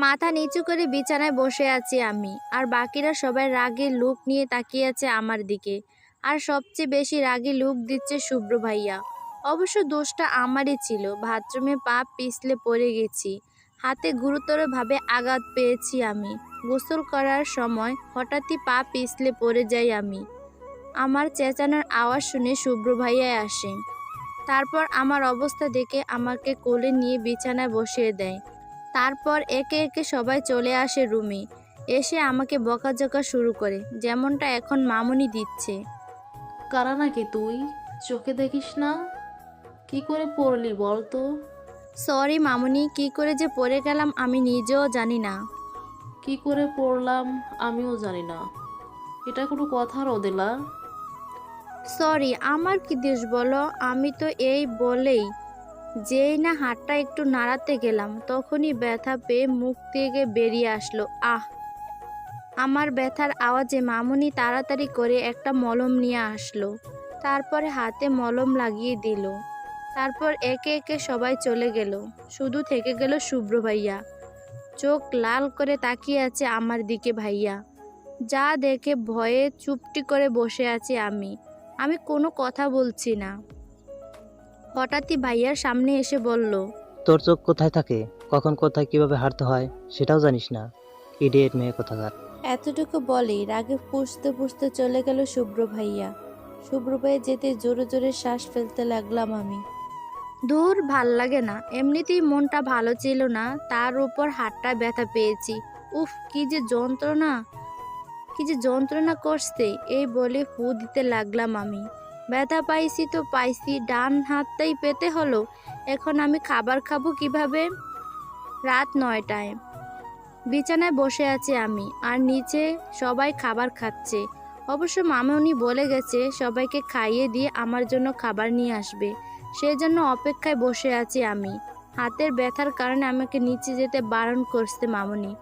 মাথা নিচু করে বিছানায় বসে আছি আমি, আর বাকিরা সবাই রাগে লুক নিয়ে তাকিয়ে আছে আমার দিকে। আর সবচেয়ে বেশি রাগী লুক দিচ্ছে শুভ্র ভাইয়া। অবশ্য দোষটা আমারই ছিল, বাথরুমে পা পিছলে পড়ে গেছি, হাতে গুরুতরভাবে আঘাত পেয়েছি আমি। গোসল করার সময় হঠাৎই পা পিছলে পড়ে যাই আমি। আমার চেঁচানোর আওয়াজ শুনে শুভ্র ভাইয়া আসে। তারপর আমার অবস্থা দেখে আমাকে কোলে নিয়ে বিছানায় বসিয়ে দেয়। তারপর একে একে সবাই চলে আসে রুমে, এসে আমাকে বকাঝকা শুরু করে, যেমনটা এখন মামুনি দিচ্ছে। কারা নাকি তুই? চোখে দেখিস না? কি করে পড়লি বল তো? সরি মামুনি, কি করে যে পড়ে গেলাম আমি নিজেও জানি না। কি করে পড়লাম আমিও জানি না। এটা কোনো কথা রোদেলা? সরি, আমার কি দোষ বলো? আমি তো এই বলেই যেই না হাতটা একটু নাড়াতে গেলাম তখনই ব্যথা পেয়ে মুখ থেকে বেরিয়ে আসলো আহ। আমার ব্যথার আওয়াজে মামুনি তাড়াতাড়ি করে একটা মলম নিয়ে আসলো, তারপরে হাতে মলম লাগিয়ে দিল। তারপর একে একে সবাই চলে গেল, শুধু থেকে গেল শুভ্র ভাইয়া। চোখ লাল করে তাকিয়ে আছে আমার দিকে ভাইয়া, যা দেখে ভয়ে চুপটি করে বসে আছি আমি। আমি কোনো কথা বলছি না। হঠাৎই ভাইয়ার সামনে এসে বলল, তোর চোখ কোথায় থাকে? কখন কোথায় কিভাবে হারতে হয় সেটাও জানিস না? ইডিয়েট মেয়ে কোথাকার। এতটুকু বলেই রাগে পুষতে পুষতে চলে গেল শুভ্র ভাইয়া। শুভ্র ভাইয়া যেতে জোরে জোরে শ্বাস ফেলতে লাগলাম আমি। দূর, ভাল লাগে না, এমনিতেই মনটা ভালো ছিল না, তার উপর হাতটা ব্যথা পেয়েছি। উফ, কি যে যন্ত্রণা করছে। এই বলে ফু দিতে লাগলাম আমি। ব্যথা পাইছি তো পাইছি, ডান হাতটাই পেতে হলো। এখন আমি খাবার খাবো কিভাবে? রাত 9টায় বিছানায় বসে আছি আমি, আর নিচে সবাই খাবার খাচ্ছে। অবশ্য মামুনি বলে গেছে সবাইকে খাইয়ে দিয়ে আমার জন্য খাবার নিয়ে আসবে, সেজন্য অপেক্ষায় বসে আছি আমি। হাতের ব্যথার কারণে আমাকে নিচে যেতে বারণ করছে মামুনি।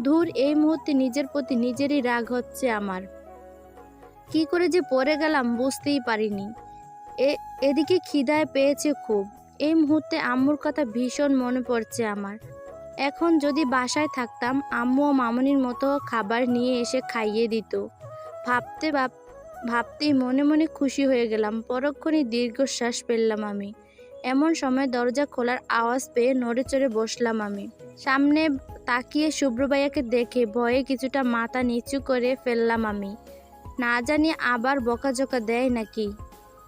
ধুর, এই মুহূর্তে নিজের প্রতি নিজেরই রাগ হচ্ছে আমার। কি করে যে পড়ে গেলাম বুঝতেই পারিনি। এদিকে খিদায় পেয়েছে খুব। এই মুহূর্তে আম্মুর কথা ভীষণ মনে পড়ছে আমার। এখন যদি বাসায় থাকতাম, আম্মু ও মামুনির মতো খাবার নিয়ে এসে খাইয়ে দিত। ভাবতে ভাবতেই মনে মনে খুশি হয়ে গেলাম। পরক্ষণেই দীর্ঘশ্বাস ফেললাম আমি। এমন সময় দরজা খোলার আওয়াজ পেয়ে নড়ে চড়ে বসলাম আমি। সামনে তাকিয়ে শুভ্র ভাইয়াকে দেখে ভয়ে কিছুটা মাথা নিচু করে ফেললাম আমি। না জানি আবার বকাঝকা দেয় নাকি।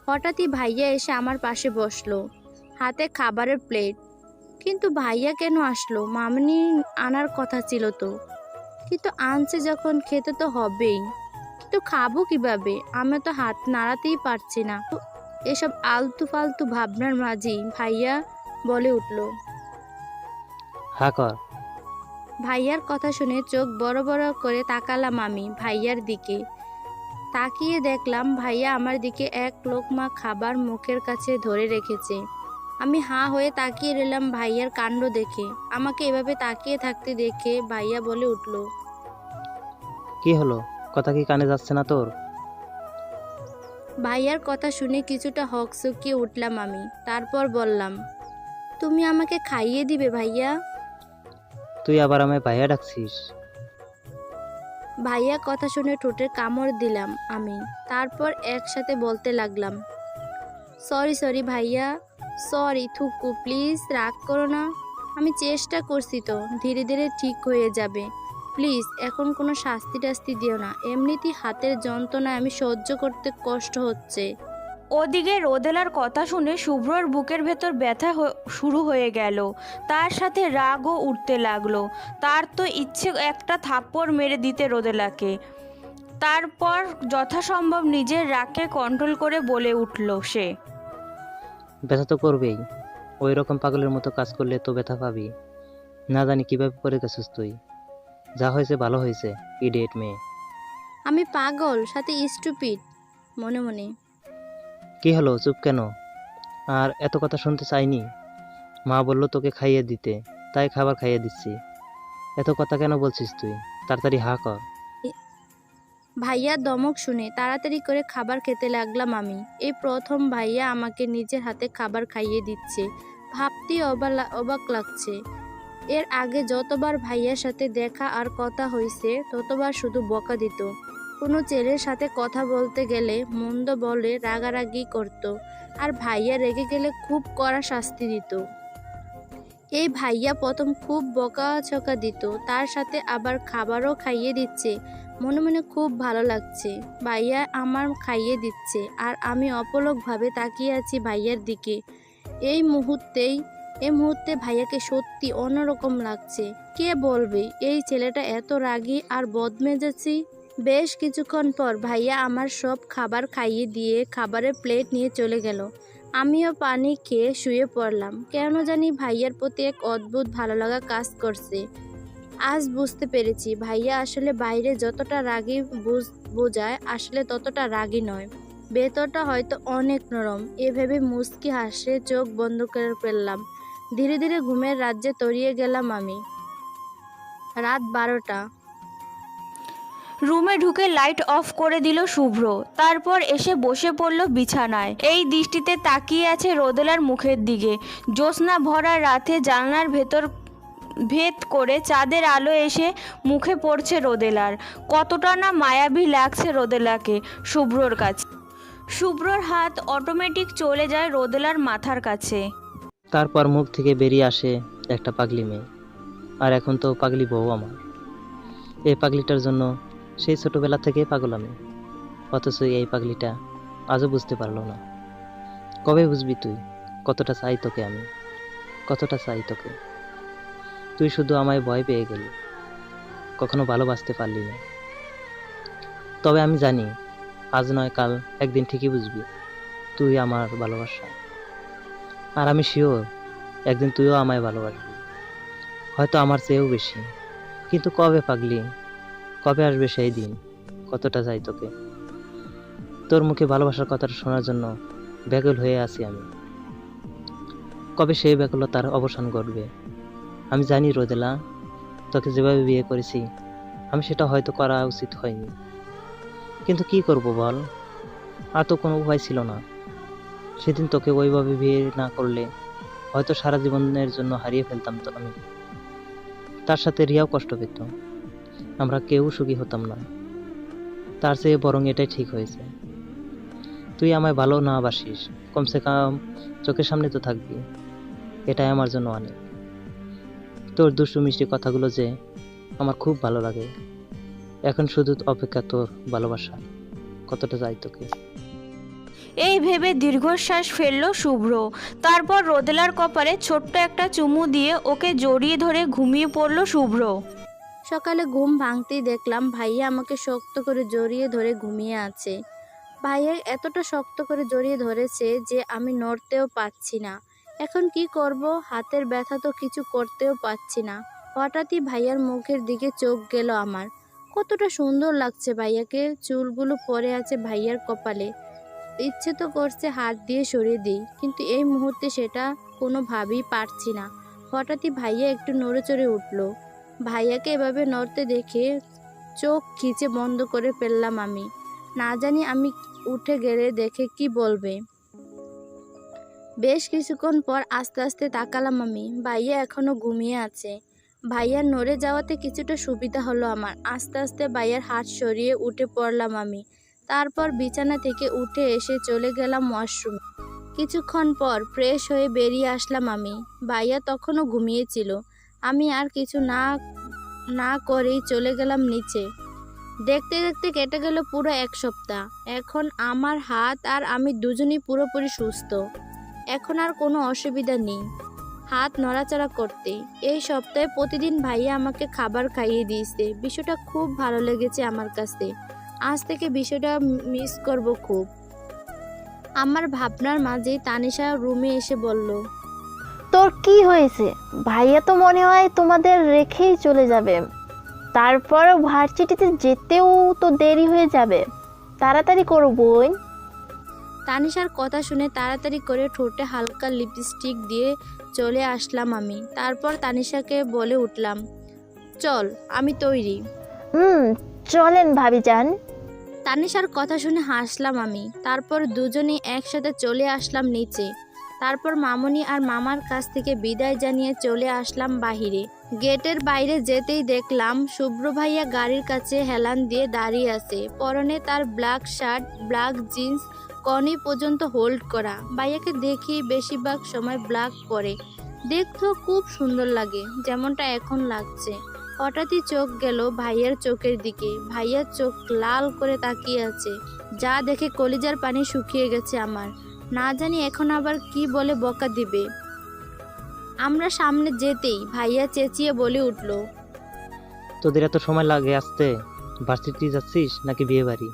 হঠাৎই ভাইয়া এসে আমার পাশে বসলো, হাতে খাবারের প্লেট। কিন্তু ভাইয়া কেন আসলো? মামুনি আনার কথা ছিল তো। কিন্তু আনছে যখন খেতে তো হবেই। কিন্তু খাবো কিভাবে? আমি তো হাত নাড়াতেই পারছি না। এসব আলতু ফালতু ভাবনার মাঝেই ভাইয়া বলে উঠল। হা কর। ভাইয়ার কথা শুনে চোখ বড় বড় করে তাকালাম আমি ভাইয়ার দিকে। তাকিয়ে দেখলাম ভাইয়া আমার দিকে এক লোকমা খাবার মুখের কাছে ধরে রেখেছে। আমি হাঁ হয়ে তাকিয়ে রইলাম ভাইয়ার কাণ্ড দেখে। আমাকে এভাবে তাকিয়ে থাকতে দেখে ভাইয়া বলে উঠল, কি হলো? কথা কি কানে যাচ্ছে না তোর? ভাইয়ার কথা শুনে কিছুটা হকচকিয়ে উঠলাম আমি। তারপর বললাম, তুমি আমাকে খাইয়ে দিবে ভাইয়া? তুই আবার আমায় ভাইয়া ডাকছিস? ভাইয়া কথা শুনে ঠোঁটে কামড় দিলাম আমি। তারপর একসাথে বলতে লাগলাম, সরি সরি ভাইয়া, সরি থুকু, প্লিজ রাগ করো না। আমি চেষ্টা করছি তো, ধীরে ধীরে ঠিক হয়ে যাবে। প্লিজ এখন কোনো শাস্তি টাস্তি দিও না, এমনিতেই হাতের যন্ত্রণায় আমি সহ্য করতে কষ্ট হচ্ছে। ওদিকে রোদেলার কথা শুনে শুভ্রর বুকের ভেতর ব্যথা শুরু হয়ে গেল। তার সাথে রাগও উঠতে লাগলো। তার তো ইচ্ছে একটা থাপ্পড় মেরে দিতে রোদেলাকে। তারপর যথাসম্ভব নিজের রাগকে কন্ট্রোল করে বলে উঠল সে, ব্যথা তো করবেই। ওই রকম পাগলের মতো কাজ করলে তো ব্যথা পাবি। না জানি কিভাবে পড়ে গেছিস তুই। যা হয়েছে ভালো হয়েছে, ইডিয়েট মেয়ে। আমি পাগল, সাথে স্টুপিড মনে মনে। কি হলো, চুপ কেন? আর এত কথা শুনতে চাইনি। মা বললো তোকে খাইয়ে দিতে, তাই খাবার খাইয়ে দিচ্ছি। এত কথা কেন বলছিস তুই? তাড়াতাড়ি হা কর। ভাইয়ার ধমক শুনে তাড়াতাড়ি করে খাবার খেতে লাগলাম আমি। এই প্রথম ভাইয়া আমাকে নিজের হাতে খাবার খাইয়ে দিচ্ছে, ভাবতেই অবাক লাগছে। এর আগে যতবার ভাইয়ার সাথে দেখা আর কথা হয়েছে ততবার শুধু বকা দিত। কোনো ছেলের সাথে কথা বলতে গেলে মন্দ বলে রাগারাগি করত, আর ভাইয়া রেগে গেলে খুব কড়া শাস্তি দিত। এই ভাইয়া প্রথম খুব বকাঝকা দিত, তার সাথে আবার খাবারও খাইয়ে দিচ্ছে। মনে মনে খুব ভালো লাগছে, ভাইয়া আমার খাইয়ে দিচ্ছে আর আমি অপলকভাবে তাকিয়ে আছি ভাইয়ার দিকে। এই মুহূর্তে ভাইয়াকে সত্যি অন্যরকম লাগছে। কে বলবে এই ছেলেটা এত রাগী আর বদমেজাজি। বেশ কিছুক্ষণ পর ভাইয়া আমার সব খাবার খাইয়ে দিয়ে খাবারের প্লেট নিয়ে চলে গেল। আমিও পানি খেয়ে শুয়ে পড়লাম। কেন জানি ভাইয়ার প্রতি এক অদ্ভুত ভালো লাগা কাজ করছে। আজ বুঝতে পেরেছি ভাইয়া আসলে বাইরে যতটা রাগী বোঝায় আসলে ততটা রাগী নয়, ভেতরটা হয়তো অনেক নরম। এভাবে মুচকি হাসে চোখ বন্ধ করে ফেললাম। ধীরে ধীরে ঘুমের রাজ্যে তলিয়ে গেলাম আমি। রাত 12টা। রুমে ঢুকে লাইট অফ করে দিল শুভ্র, তারপর এসে বসে পড়ল বিছানায়। এই দৃষ্টিতে তাকিয়ে আছে রোদেলার মুখের দিকে। জ্যোৎস্না ভরা রাতে জানলার ভেদ করে চাঁদের আলো এসে মুখে পড়ছে রোদেলার। কতটা না মায়াবী লাগছে রোদেলাকে শুভ্রর কাছে। শুভ্রর হাত অটোমেটিক চলে যায় রোদেলার মাথার কাছে। তারপর মুখ থেকে বেরিয়ে আসে একটা পাগলি মেয়ে, আর এখন তো পাগলি বউ আমার। এই পাগলিটার জন্য সেই ছোটবেলা থেকেই পাগল আমি, অথচ এই পাগলিটা আজও বুঝতে পারলো না। কবে বুঝবি তুই কতটা চাই তোকে আমি, কতটা চাই তোকে। তুই শুধু আমায় ভয় পেয়ে গেলি, কখনো ভালোবাসতে পারলি না। তবে আমি জানি আজ নয় কাল একদিন ঠিকই বুঝবি তুই আমার ভালোবাসা। আর আমি শিওর একদিন তুইও আমায় ভালোবাসবি, হয়তো আমার চেয়েও বেশি। কিন্তু কবে পাগলি, কবে আসবে সেই দিন, কতটা চাই তোকে। তোর মুখে ভালোবাসার কথাটা শোনার জন্য ব্যাকুল হয়ে আছি আমি। কবে সেই ব্যাকুলতার অবসান ঘটবে। আমি জানি রোদেলা, তোকে যেভাবে বিয়ে করেছি আমি সেটা হয়তো করা উচিত হয়নি, কিন্তু কি করব বল, আর তো কোনো উপায় ছিল না। সেদিন তোকে ওইভাবে বিয়ে না করলে হয়তো সারা জীবনের জন্য হারিয়ে ফেলতাম তো আমি। তার সাথে রিয়াও কষ্ট পেত, আমরা কেউ সুখী হতাম না। তার চেয়ে বরং এটাই ঠিক হয়েছে, তুই আমায় ভালো না বাসিস, কমসে কম চোখের সামনে তো থাকবি, এটাই আমার জন্য অনেক। তোর দুষ্টু মিষ্টি কথাগুলো যে আমার খুব ভালো লাগে। এখন শুধু অপেক্ষা তোর ভালোবাসা, কতটা চাই তোকে। এই ভেবে দীর্ঘশ্বাস ফেলল শুভ্র। তারপর রোদেলার কপালে ছোট্ট একটা চুমু দিয়ে ওকে জড়িয়ে ধরে ঘুমিয়ে পড়ল শুভ্র। সকালে ঘুম ভাঙতেই দেখলাম ভাইয়া আমাকে শক্ত করে জড়িয়ে ধরে ঘুমিয়ে আছে। ভাইয়া এতটা শক্ত করে জড়িয়ে ধরেছে যে আমি নড়তেও পারছি না। এখন কি করব, হাতের ব্যথা তো কিছু করতেও পারছি না। হঠাৎই ভাইয়ার মুখের দিকে চোখ গেল আমার। কতটা সুন্দর লাগছে ভাইয়াকে, চুলগুলো পড়ে আছে ভাইয়ার কপালে। ইচ্ছে তো করছে হাত দিয়ে সরিয়ে দিই, কিন্তু এই মুহূর্তে সেটা কোনোভাবেই পারছি না। হঠাৎই ভাইয়া একটু নড়ে চড়ে উঠল। ভাইয়াকে এভাবে নড়তে দেখে চোখ খিচে বন্ধ করে ফেললাম আমি। না জানি আমি উঠে গেলে দেখে কি বলবে। বেশ কিছুক্ষণ পর আস্তে আস্তে তাকালাম আমি, ভাইয়া এখনো ঘুমিয়ে আছে। ভাইয়ার নড়ে যাওয়াতে কিছুটা সুবিধা হলো আমার। আস্তে আস্তে ভাইয়ার হাত সরিয়ে উঠে পড়লাম আমি। তারপর বিছানা থেকে উঠে এসে চলে গেলাম ওয়াশরুমে। কিছুক্ষণ পর ফ্রেশ হয়ে বেরিয়ে আসলাম আমি। ভাইয়া তখনও ঘুমিয়েছিল। আমি আর কিছু না করেই চলে গেলাম নিচে। দেখতে দেখতে কেটে গেল পুরো 1 সপ্তাহ। এখন আমার হাত আর আমি দুজনই পুরোপুরি সুস্থ। এখন আর কোনো অসুবিধা নেই হাত নড়াচড়া করতে। এই সপ্তাহে প্রতিদিন ভাইয়া আমাকে খাবার খাইয়ে দিয়েছে। বিষয়টা খুব ভালো লেগেছে আমার কাছে। আজ থেকে বিষয়টা মিস করব খুব। আমার ভাবনার মাঝে তানিশা রুমে এসে বলল, তোর কি হয়েছে? ভাইয়া তো মনে হয় তোমাদের রেখেই চলে যাবে। তারপরও ভার্সিটিতে যেতেও তো দেরি হয়ে যাবে, তাড়াতাড়ি করো বোন। তানিশার কথা শুনে তাড়াতাড়ি করে ঠোঁটে হালকা লিপস্টিক দিয়ে চলে আসলাম আমি। তারপর তানিশাকে বলে উঠলাম, চল আমি তৈরি। চলেন ভাবিজান। তানিশার কথা শুনে হাসলাম আমি। তারপর দুজনেই একসাথে চলে আসলাম নিচে। তারপর মামুনি আর মামার কাছ থেকে বিদায় জানিয়ে চলে আসলাম বাহিরে। গেটের বাইরে যেতেই দেখলাম শুভ্র ভাইয়া গাড়ির কাছে হেলান দিয়ে দাঁড়িয়ে আছে। পরনে তার ব্ল্যাক শার্ট, ব্ল্যাক জিন্স, কনি পর্যন্ত হোল্ড করা। ভাইয়াকে দেখি বেশিরভাগ সময় ব্ল্যাক পরে, দেখতেও খুব সুন্দর লাগে, যেমনটা এখন লাগছে। হঠাৎই চোখ গেল ভাইয়ার চোখের দিকে। ভাইয়ার চোখ লাল করে তাকিয়ে আছে, যা দেখে কলিজার পানি শুকিয়ে গেছে আমার। না জানি এখন আবার কি বলে বকা দিবে। আমরা সামনে যেতেই ভাইয়া চেঁচিয়ে বলে উঠল, তোদের এত সময় লাগে আসতে? ভার্সিটি যাচ্ছিস নাকি বিয়ে বাড়ি?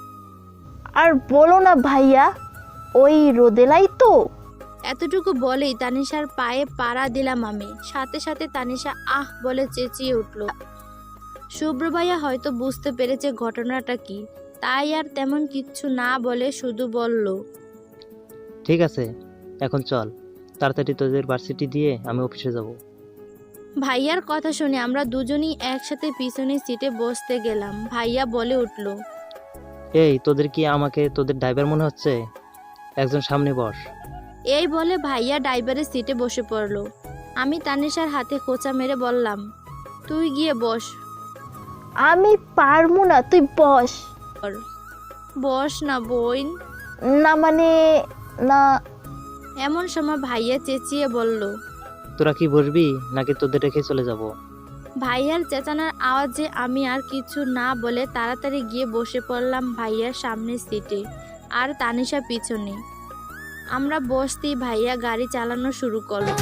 আর বলো না ভাইয়া, ওই রোদেলাই তো। এতটুকু বলেই তানিশার পায়ে পাড়া দিলাম আমি। সাথে সাথে তানিশা আহ বলে চেঁচিয়ে উঠল। শুভ্র ভাইয়া হয়তো বুঝতে পেরেছে ঘটনাটা কি, তাই আর তেমন কিচ্ছু না বলে শুধু বলল, ঠিক আছে, এখন চল, তাড়াতাড়ি তোদের ভার্সিটি দিয়ে আমি অফিসে যাব। ভাইয়ার কথা শুনে আমরা দুজনেই একসাথে পিছনের সিটে বসতে গেলাম। ভাইয়া বলে উঠল, এই তোদের কি আমাকে তোদের ড্রাইভার মনে হচ্ছে? একজন সামনে বস। এই বলে ভাইয়া ড্রাইভারের সিটে বসে পড়ল। আমি তানিশার হাতে খোঁচা মেরে বললাম, তুই গিয়ে বস। আমি পারবো না, তুই বস। বস না বোন। না মানে না। এমন সময় ভাইয়া চেঁচিয়ে বলল, তোরা কি বসবি নাকি তোদের রেখে চলে যাব? ভাইয়ার চেঁচানোর আওয়াজে আমি আর কিছু না বলে তাড়াতাড়ি গিয়ে বসে পড়লাম ভাইয়ার সামনের সিটে, আর তানিশা পিছনে। আমরা বসতেই ভাইয়া গাড়ি চালানো শুরু করলো।